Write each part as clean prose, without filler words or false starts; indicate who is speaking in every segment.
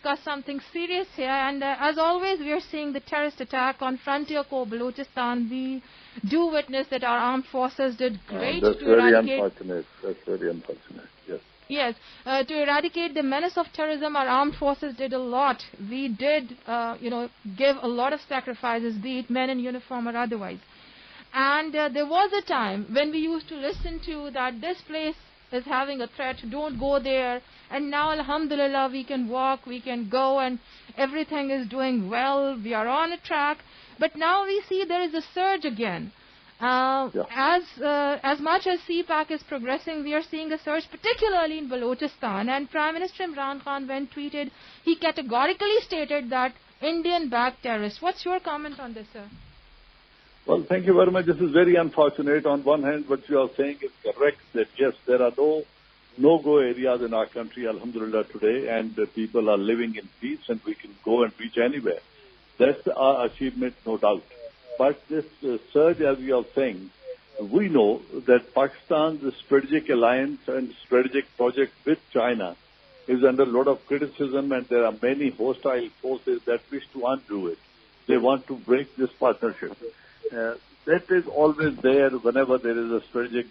Speaker 1: discuss something serious here, and as always, we are seeing the terrorist attack on frontier core Balochistan. We do witness that our armed forces did great
Speaker 2: that's
Speaker 1: to
Speaker 2: very
Speaker 1: eradicate.
Speaker 2: Unfortunate. That's very unfortunate. Yes.
Speaker 1: Yes, to eradicate the menace of terrorism, our armed forces did a lot. We did, give a lot of sacrifices, be it men in uniform or otherwise. And there was a time when we used to listen to that this place is having a threat, don't go there. And now, alhamdulillah, we can walk, we can go, and everything is doing well. We are on a track. But now we see there is a surge again. As much as CPAC is progressing, we are seeing a surge, particularly in Balochistan. And Prime Minister Imran Khan, when tweeted, he categorically stated that Indian-backed terrorists. What's your comment on this, sir?
Speaker 2: Well, thank you very much. This is very unfortunate. On one hand, what you are saying is correct, that yes, there are no-go areas in our country, alhamdulillah, today, and people are living in peace and we can go and reach anywhere. That's our achievement, no doubt. But this surge, as you are saying, we know that Pakistan's strategic alliance and strategic project with China is under a lot of criticism, and there are many hostile forces that wish to undo it. They want to break this partnership. That is always there whenever there is a strategic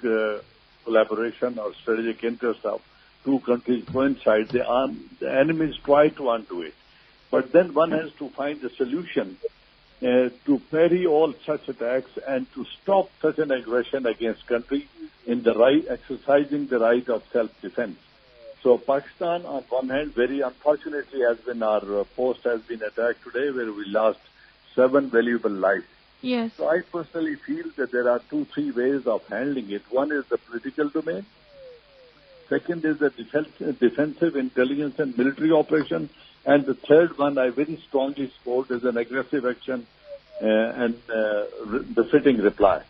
Speaker 2: collaboration or strategic interest of two countries coincide. The enemies try to undo it. But then one has to find a solution to parry all such attacks and to stop such an aggression against country in the right, exercising the right of self-defense. So Pakistan, on one hand, very unfortunately, has been our post has been attacked today, where we lost 7 valuable lives.
Speaker 1: Yes.
Speaker 2: So I personally feel that there are 2-3 ways of handling it. One is the political domain. Second is the defensive intelligence and military operation. And the third one I very strongly support is an aggressive action and befitting reply.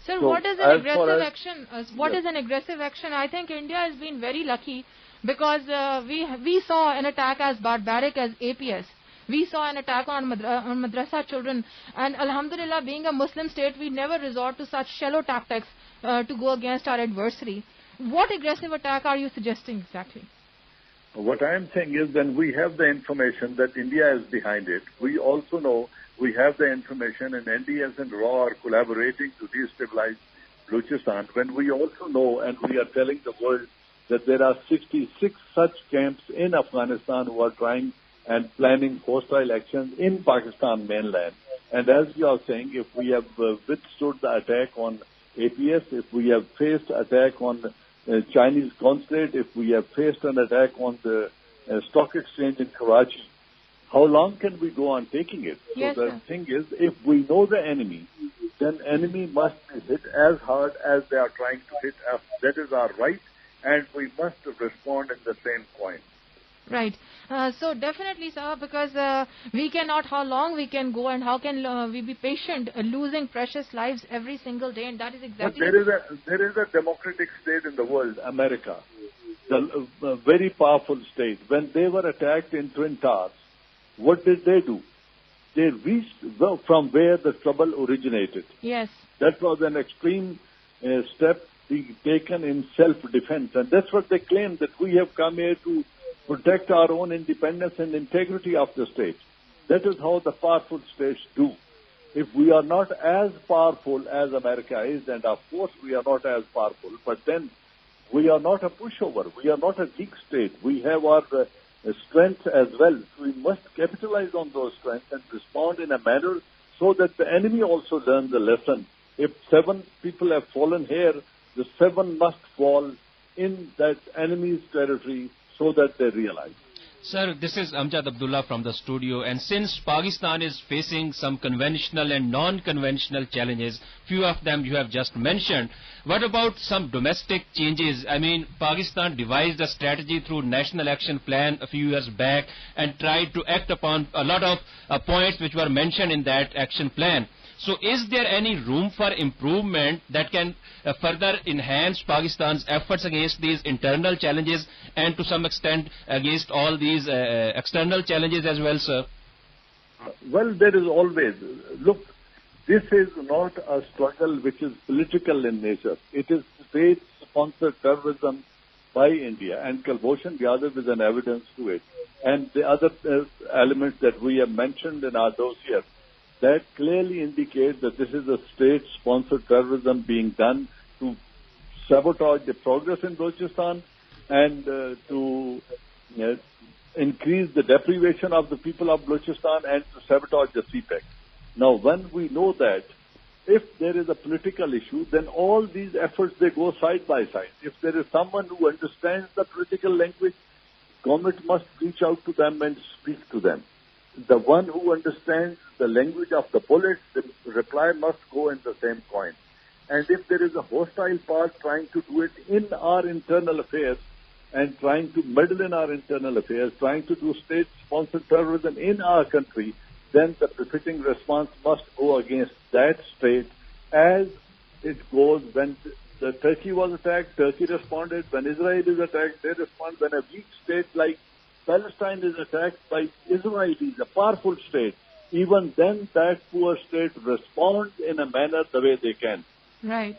Speaker 1: Sir, so what is an aggressive action? What is an aggressive action? I think India has been very lucky because we saw an attack as barbaric as APS. We saw an attack on madrasa children, and alhamdulillah, being a Muslim state, we never resort to such shallow tactics to go against our adversary. What aggressive attack are you suggesting exactly?
Speaker 2: What I am saying is, when we have the information that India is behind it, we also know we have the information, and NDS and RAW are collaborating to destabilize Balochistan. When we also know, and we are telling the world, that there are 66 such camps in Afghanistan who are trying and planning hostile actions in Pakistan mainland. And as you are saying, if we have withstood the attack on APS, if we have faced attack on the Chinese consulate, if we have faced an attack on the stock exchange in Karachi, how long can we go on taking it?
Speaker 1: Yes,
Speaker 2: so the thing is, if we know the enemy, then enemy must be hit as hard as they are trying to hit us. That is our right, and we must respond in the same coin.
Speaker 1: Right. So definitely, sir, because we cannot, how long we can go and how can we be patient losing precious lives every single day, and that is exactly...
Speaker 2: But there is a democratic state in the world, America, the very powerful state. When they were attacked in Twin Towers, what did they do? They reached from where the trouble originated.
Speaker 1: Yes.
Speaker 2: That was an extreme step being taken in self-defense, and that's what they claim, that we have come here to protect our own independence and integrity of the state. That is how the powerful states do. If we are not as powerful as America is, and of course we are not as powerful, but then we are not a pushover. We are not a weak state. We have our strengths as well. So we must capitalize on those strengths and respond in a manner so that the enemy also learns the lesson. If 7 people have fallen here, the 7 must fall in that enemy's territory, so that they realize.
Speaker 3: Sir, this is Amjad Abdullah from the studio, and since Pakistan is facing some conventional and non-conventional challenges, few of them you have just mentioned, what about some domestic changes? I mean, Pakistan devised a strategy through National Action Plan a few years back and tried to act upon a lot of points which were mentioned in that action plan. So is there any room for improvement that can further enhance Pakistan's efforts against these internal challenges and to some extent against all these external challenges as well, sir?
Speaker 2: Well, there is always, look, this is not a struggle which is political in nature. It is state-sponsored terrorism by India, and Kulbhushan Yadav is an evidence to it. And the other elements that we have mentioned in our dossier, that clearly indicate that this is a state-sponsored terrorism being done to sabotage the progress in Balochistan and to increase the deprivation of the people of Balochistan and to sabotage the CPEC. Now, when we know that, if there is a political issue, then all these efforts, they go side by side. If there is someone who understands the political language, government must reach out to them and speak to them. The one who understands the language of the bullet, the reply must go in the same coin. And if there is a hostile part trying to do it in our internal affairs and trying to meddle in our internal affairs, trying to do state-sponsored terrorism in our country, then the befitting response must go against that state, as it goes when the Turkey was attacked, Turkey responded. When Israel is attacked, they respond. When a weak state like Palestine is attacked by Israelis, a powerful state, even then that poor state responds in a manner the way they can.
Speaker 1: Right.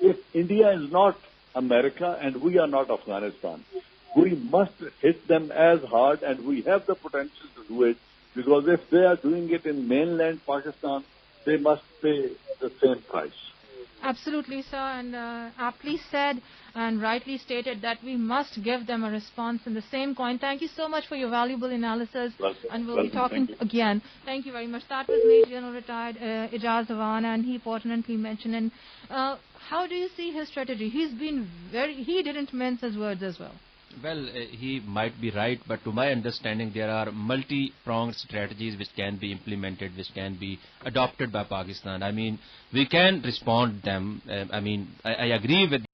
Speaker 2: If India is not America and we are not Afghanistan, we must hit them as hard, and we have the potential to do it, because if they are doing it in mainland Pakistan, they must pay the same price.
Speaker 1: Absolutely, sir, and aptly said and rightly stated that we must give them a response in the same coin. Thank you so much for your valuable analysis, and we'll be talking again. Thank you very much. That was late Gen Retd Ijaz Awan, and he pertinently mentioned. And how do you see his strategy? He didn't mince his words as well.
Speaker 3: Well, he might be right, but to my understanding, there are multi-pronged strategies which can be implemented, which can be adopted by Pakistan. I mean, we can respond them. I agree with